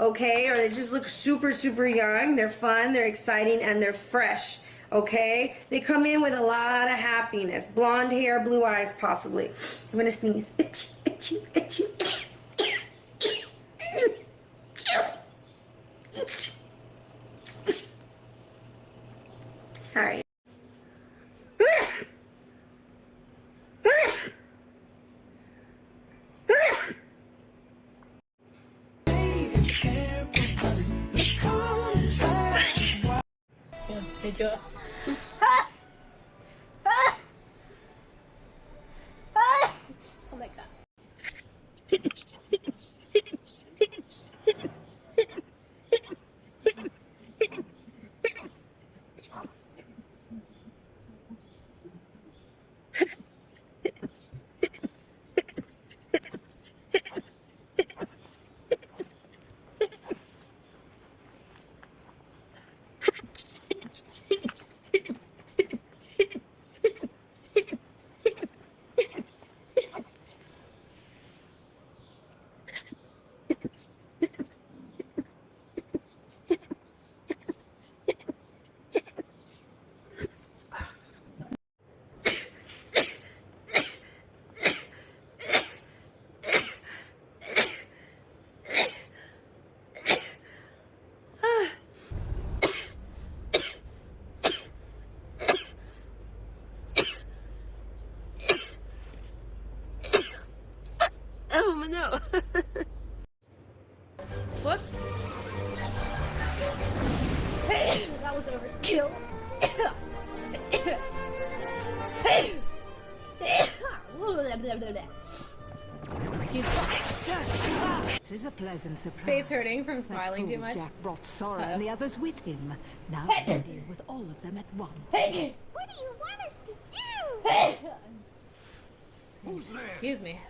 Okay, or they just look super, super young. They're fun, they're exciting, and they're fresh. Okay, they come in with a lot of happiness. Blonde hair, blue eyes, possibly. I'm gonna sneeze. Achoo, achoo, achoo. Sorry. Thấy chưa? Oh my god. Oh no. Whoops. That was overkill. Excuse me. This is a pleasant surprise. Face hurting from That smiling too fool much. Jack brought sorrow and the others with him. Now we can deal with all of them at once. What do you want us to do? Who's there? Excuse me.